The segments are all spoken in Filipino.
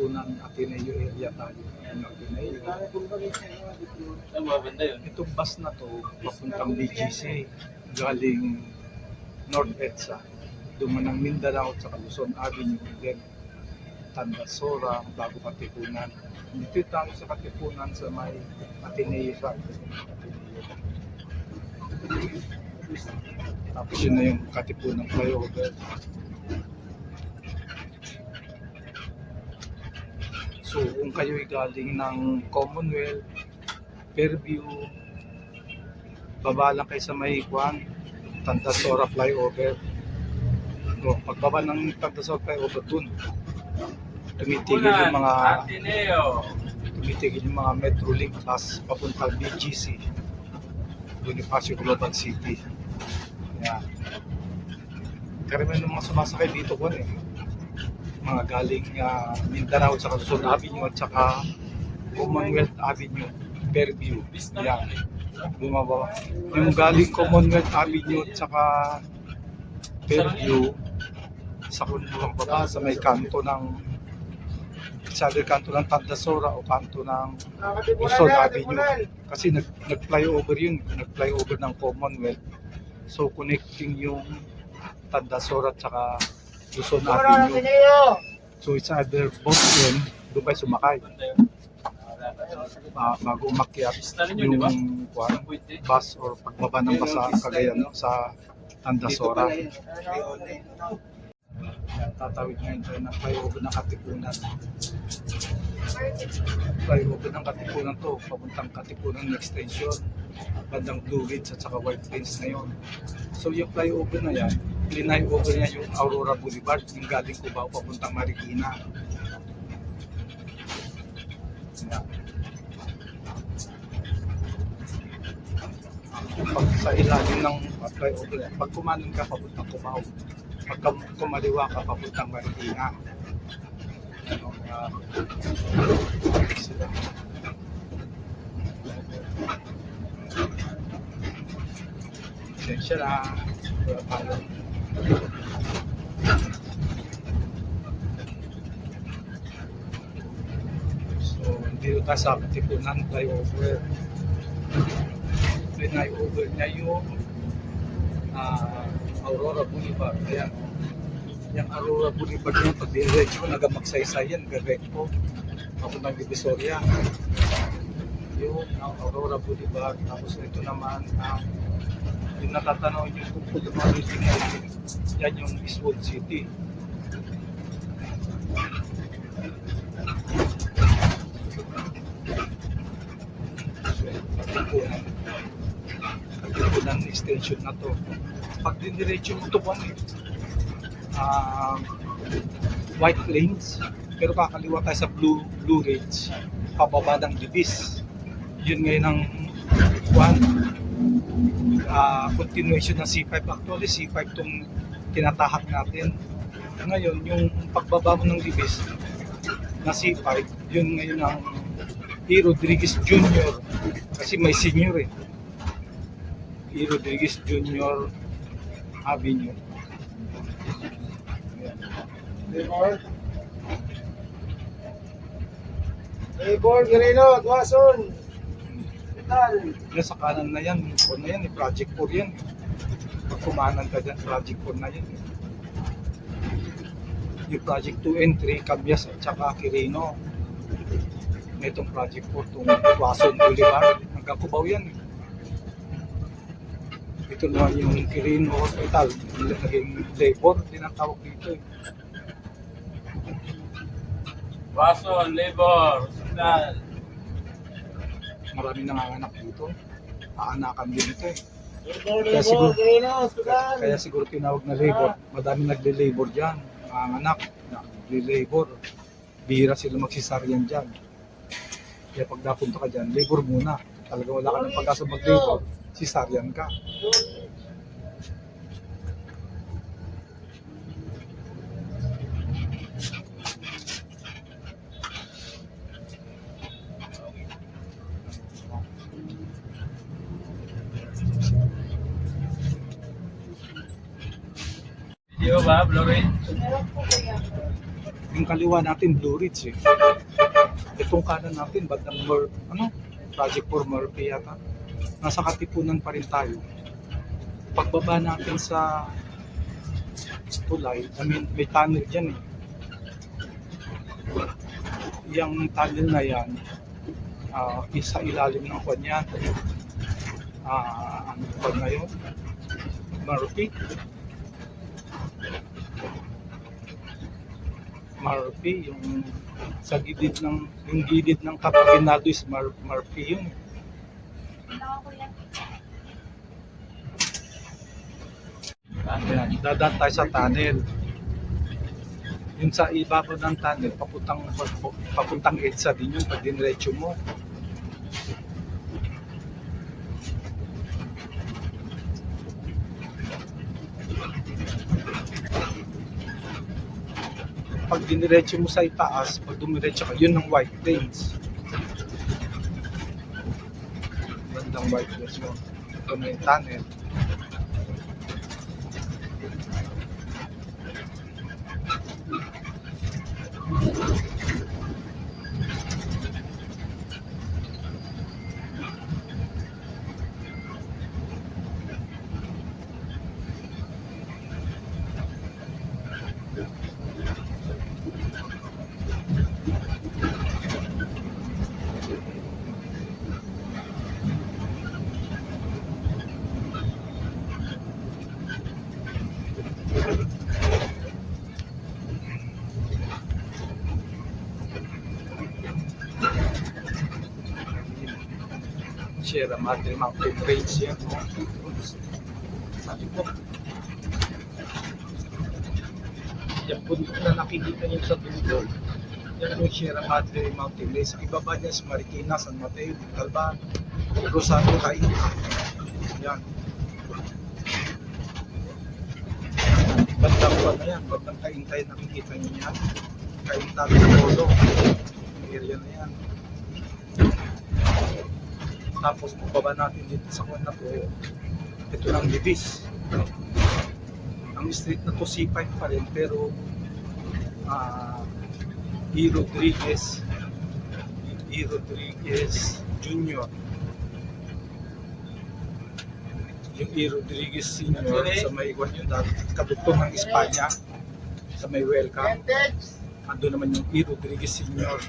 Katipunan, Ateneo area tayo. Ano, Ateneo. Itong bus na to, papuntang BGC, galing North EDSA, duman ng Mindanao sa Luzon Avenue, then Tandasora, bago Katipunan. Dito tayo sa Katipunan sa may Ateneo sa Ateneo. Tapos yun na yung Katipunan flyover. So kung kayo'y galing ng Commonwealth, Fairview, baba lang kayo sa may Tandasora flyover. So, pagbaba ng Tandasora flyover dun, tumitigil yung mga Metrolink bus papuntang BGC, Bonifacio Global City. Yan. Karamihan ng mga sumasakay dito po mga galing Mindanao sa Luzon Avenue at saka Commonwealth Avenue, Fairview. Yan. Bumaba. Yung galing Commonwealth Avenue at saka Fairview, sa kulong baba sa may kanto ng Tandasora o kanto ng Luzon Avenue. Kasi nag-flyover yun, nag-flyover ng Commonwealth. So connecting yung Tandasora at saka Luzon Avenue. So it's either both yun, doon kayo sumakay. Bago umakyat yung bus or pagbaba ng bus sa Cagayan, sa Tandasora. Tatawid ngayon tayo ng flyover ng Katipunan. Flyover ng Katipunan to, papuntang Katipunan extension, bandang Blue Ridge at saka White Plains na yun. So yung flyover na yan, linay-over niya yung Aurora Boulevard, yung galing Cubao papuntang Marikina. Pag sa ilalim ng flyover, pag kumanan ka papuntang Cubao, pag kumaliwa ka papuntang Marikina. Sensya na, wala tayo. So, dito tayo sa Katipunan flyover. Flyover niya yung Aurora Boulevard. Ayan. Yung Aurora Boulevard yung pag diretso ko, nagamagsay-say yan, direkto. Ako ng Divisoria. Yung Aurora Boulevard. Tapos ito naman, yung natatanaw yung tungkol ng mga building yan yung Eastwood City. Katipunan extension na to. Pag diniretso mo ito White Plains, pero kakaliwa tayo sa Blue Ridge, pababa ng Divis. Yun ngayon ang continuation ng C5. Actually C5 itong tinatahak natin. Ngayon yung pagbaba mo ng Divis na C5, yun ngayon ang E. Rodriguez Jr. kasi may senior E. Rodriguez Jr. Avenue. Labor, Guerrero, Duason. Sa kanan na yan, Project 4 yan. Pag kumanan ka dyan, Project 4 na yan. Yung Project 2 and 3, Cabias at saka Quirino. Itong Project 4, itong Duason Boulevard, hanggang Cubao yan. Ito naman yung Quirino Hospital, naging labor, tinatawag dito. Duason, labor, hospital. Maraming nanganganak dito. Aanakan din ito Kaya siguro tinawag na labor. Madaming nagle-labor dyan. Nanganganak, nagle-labor. Bihira sila magsisaryan dyan. Kaya pag napunta ka dyan, labor muna. Talagang wala ka ng pag-asa mag-labor, sisaryan ka. Video ba, Florin? Yung kaliwa natin, Blue Ridge eh. Itong kanan natin, bandang Project for Murphy yata. Nasa Katipunan pa rin tayo. Pagbaba natin sa tulay, may tunnel dyan eh. Yung tunnel na yan, isa ilalim ng kanya. Ano pa ngayon? Murphy, yung sa gilid ng Kapinado is Murphy yun. Ayan, dadaan tayo sa tunnel. Yung sa ibabaw ng tunnel, papuntang EDSA din yun pag diniretso mo. Pag diniretso mo sa itaas, pag dumiretso ka, yun ng White Plains. Bandang White Plains mo. Ito na yung tunnel. Sierra Madre Mountain Range yan. Sabi ko, yung bundok na nakikita niyo sa dulo, yan yung Sierra Madre Mountain Range. Sa ibaba niya, sa Marikina, San Mateo, Calvan, Rosario, Cainta. Yan. Bandang pa na yan, bandang Cainta, nakikita niyo yan. Cainta, Polo, area na yan. Tapos baba natin dito sa kwan na to, ito ng Libis. Ang street na to C5 pa rin, pero E. Rodriguez Jr. Yung E. Rodriguez Sr. sa may kwan yun, kadugtong ng Espanya, sa may welcome. Ando naman yung E. Rodriguez Sr.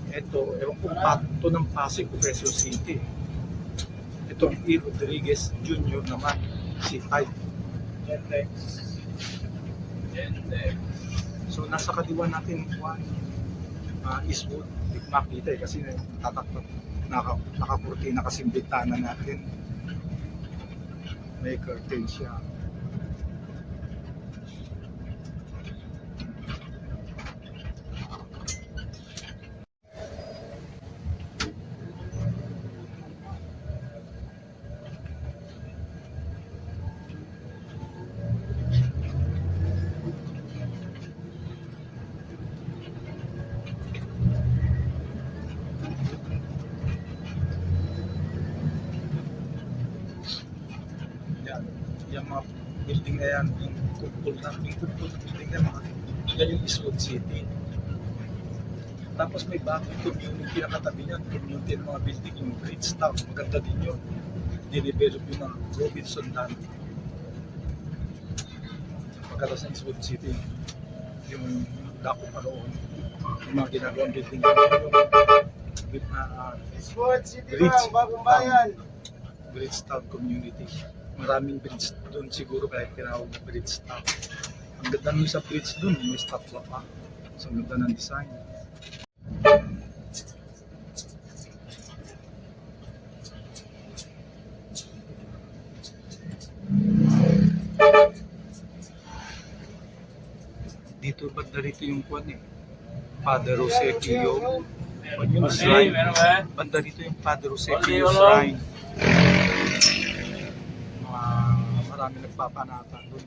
Ito, ewan kung pato ng Pasig o Quezon City. Ito ang E. Rodriguez Jr. naman, C5. So nasa kaliwa natin Eastwood, hindi ko makita eh kasi nakakurtina kasi yung bintana natin. May curtain siya. Yung mga building na yan, yung kupol na building na mga, yan yung Eastwood City. Tapos may bagong community na katabi niyan, community ng mga building, yung Bridgetown, maganda din yun. Dinevelop yung mga Robinson Land. Maganda sa Eastwood City, yung dako pa roon, yung mga ginagawang building yung Eastwood City lang, bagong bayan. Bridgetown community. Maraming bridge doon siguro kaya tinawag na Bridgetown. Ang ganda nyo sa bridge doon, may statue pa. So, ang ganda ng design. Dito banda rito yung kwan eh. Father Jose Pio. Yung shrine. Banda rito yung Father Jose Pio shrine. Marami nagpapanata doon.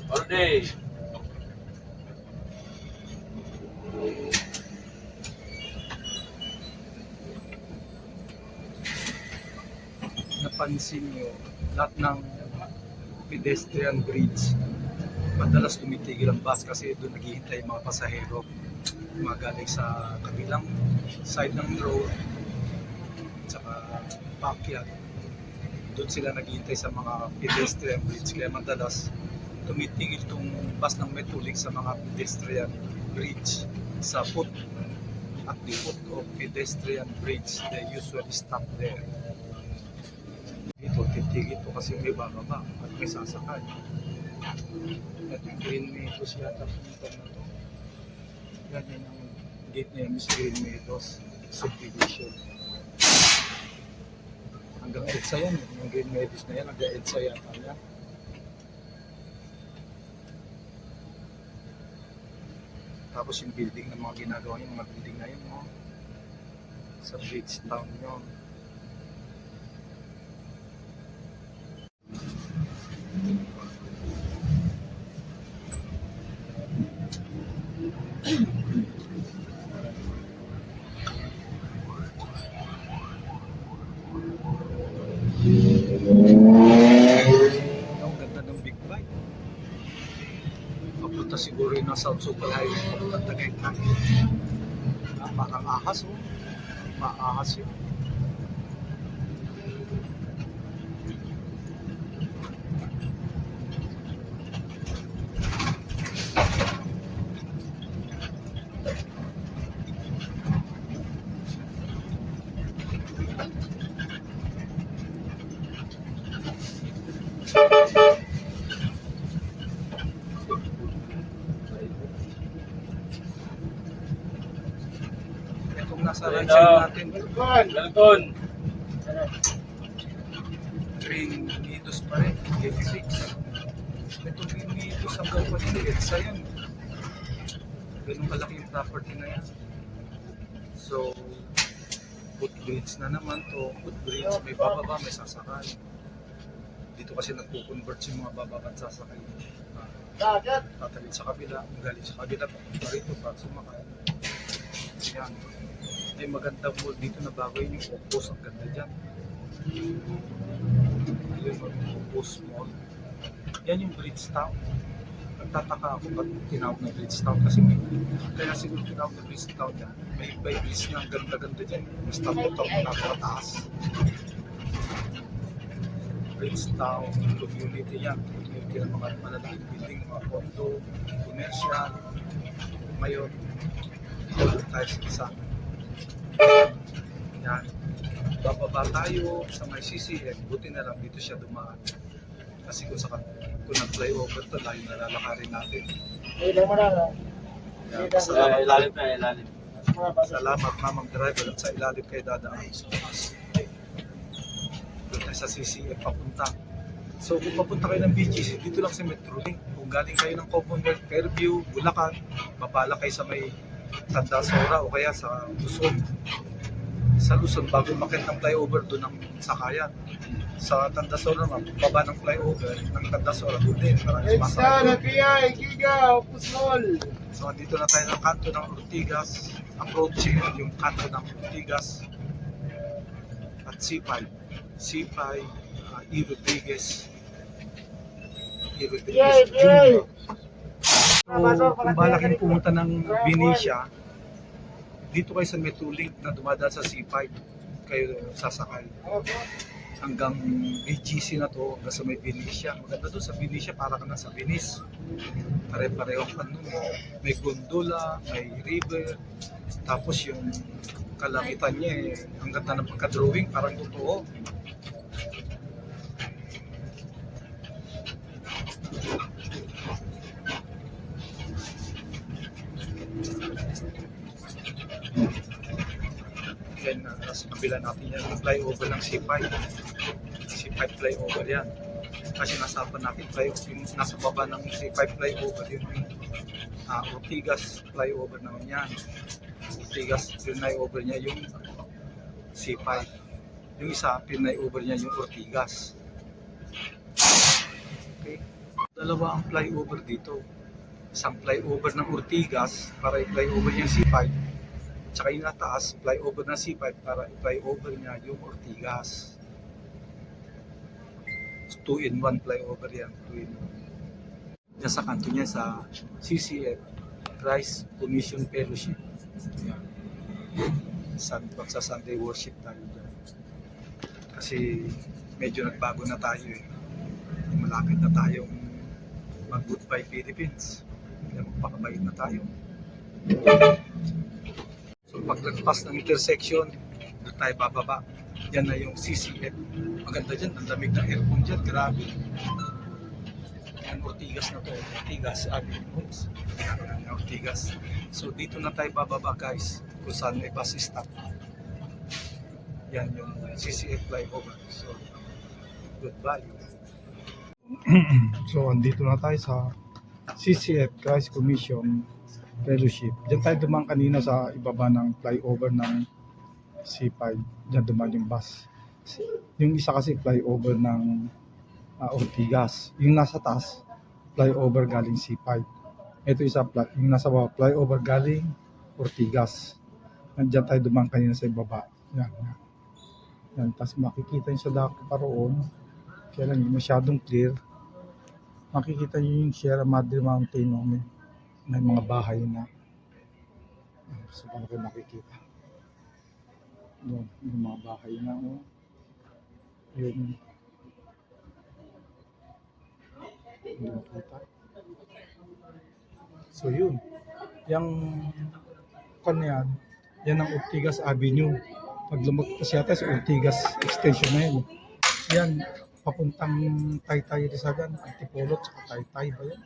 All day. Napansin nyo, lahat ng pedestrian bridge, madalas tumitigil ang bus kasi doon naghihintay yung mga pasahero. Mga galing sa kabilang side ng road, tsaka backyard. Doon sila naghihintay sa mga pedestrian bridge. Kaya madalas tumitigil itong bus ng Metrolink sa mga pedestrian bridge sa foot at the foot of pedestrian bridge. They usually stop there. Dito, titigil po kasi may bababa at may sasakay. At yung Green Meadows yata punta na to. Yan ang gate na yan, Miss Green Meadows subdivision. Hanggang EDSA yan, yung Green Meadows na yan, hanggang EDSA yata yan. Tapos yung building na mga ginagawa yung mga building na yun, no? Sa Bridgetown yun. Ang ganda ng big bike. Papunta siguro yun ng South Sucal Highway, papunta Tagaytay. Parang ahas, oh. Maahas yun. Itong nasa right side natin, Galton. Green Meadows pa rin, Gate 6. Itong Green Meadows hanggang pa rin, EDSA yan. Ganun kalaki yung property na yan. So, footbridge na naman to. Footbridge, may bababa, may sasakay. Dito kasi nagpo-convert yung mga bababa at sasakay. Tatawid sa kabila, galing sa kabila, papunta rito para sumakay. Yan. May magandang mall dito na bago yun yung Opus, ang ganda dyan. Ayun, Opus Mall. Yan yung Bridgetown. Nagtataka ako ba't tinawag na Bridgetown kasi may, kaya siguro tinawag na Bridgetown yan. May bridge na ang ganda-ganda dyan. Mas tapos napakataas. Bridgetown, community yan. Community ng mga malalaking building, mga condo, commercial. Ngayon, ito tayo sa isa. Yan. Bababa tayo sa may CCN. Buti na lang dito siya dumaan. Kasi kung nag-flyover to, layo na lalakarin natin. Yan. Ilalim na, ilalim. Salamat mamang driver at sa ilalim kayo dadaan. Doon tayo sa CCN papunta. So kung papunta kayo ng BGC, dito lang sa Metrolink. Kung galing kayo ng Commonwealth, Fairview, Bulacan, mapala kayo sa may Tandasora o kaya sa Luzon. Sa Luzon, bago makit ng flyover doon ang sakayan. Sa Tandasora naman, baba ng flyover ng Tandasora, doon din. Maraming sumasakay. Giga, Opus Mall. So dito na tayo ng kanto ng Ortigas, approaching yung kanto ng Ortigas at C5. C5, E. Rodriguez. E. Rodriguez Jr. So, kung balaking pumunta ng Benicia, dito kayo sa Metrolink na dumadaan sa C5, kayo sasakay. Hanggang BGC na to, hanggang sa may Benicia. Maganda doon sa Benicia, para ka na sa Venice. Pare-pareho ka nun. May gondola, may river, tapos yung kalangitan niya ang ganda ng pagka-drawing, parang totoo. Then, sa kabila natin yan, yung flyover ng C5. C5 flyover yan. Kasi nasapan natin, yung nasa baba ng C5 flyover, yung Ortigas flyover naman yan. Ortigas, flyover niya yung C5. Yung isa, flyover niya yung Ortigas. Okay? Dalawa ang flyover dito. Isang flyover ng Ortigas para i-flyover yung C5. Tsaka yung nataas, flyover ng C5 para i-flyover niya yung Ortigas. 2-in-1 flyover yan. 2-in-1. Diyan sa kanto niya sa CCF, Christ Commission Fellowship. Yan. Sa Sunday worship tayo dyan. Kasi medyo nagbago na tayo eh. Malapit na tayong mag-goodbye Philippines. Kaya magpakabayad na tayo. So paglagpas ng intersection, doon tayo bababa. Yan na yung CCF. Maganda dyan, ang lamig ng aircon dyan, grabe. Yan, Ortigas na to. Ortigas, Homes. Ortigas. So dito na tayo bababa guys, kung saan may bus stop. Yan yung CCF flyover. So, goodbye. So, andito na tayo sa CCF, Christ Commission Fellowship. Diyan tayo dumaan kanina sa ibaba ng flyover ng C5. Diyan dumaan yung bus. Yung isa kasi flyover ng Ortigas. Yung nasa taas, flyover galing C5. Ito isa, yung nasa baba, flyover galing Ortigas. Diyan tayo dumaan kanina sa ibaba. Yan. Yan. Tapos makikita yung sa dako pa roon. Kaya lang hindi masyadong clear. Makikita nyo yung Sierra Madre Mountain, no? May mga bahay na. So, paano kayo makikita? Yun, yung mga bahay na. Oh. Yun. Hindi makita. So, yun. Yung kanyan, yan ang Ortigas Avenue. Pag lumagpas yata sa Ortigas Extension na yun. Yan. Papuntang Taytay Rizal, Antipolo, tsaka Taytay ba yan?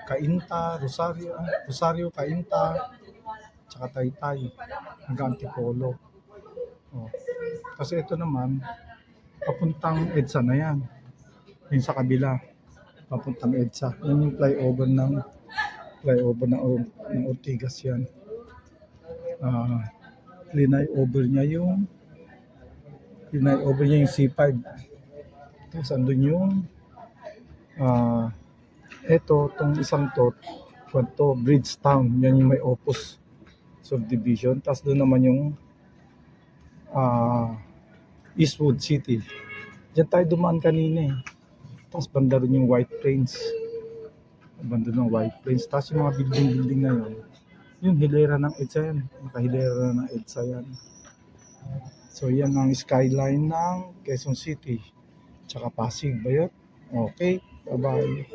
Cainta, Rosario, Cainta, tsaka Taytay, hanggang Antipolo. Oh. Kasi ito naman, papuntang EDSA na yan. Yung sa kabila, papuntang EDSA. Yan yung flyover ng Ortigas yan. Linay-over niya yung C5. Tapos andun yung itong isang to Bridgetown, yan yung may Opus subdivision. Tapos doon naman yung Eastwood City. Diyan tayo dumaan kanina eh. Tapos banda rin yung White Plains. Banda ng White Plains. Tapos yung mga building na yun, yung hilera ng EDSA yan. Nakahilera ng EDSA yan. So yan ang skyline ng Quezon City. Tsaka Pasig ba yun? Okay, bye-bye.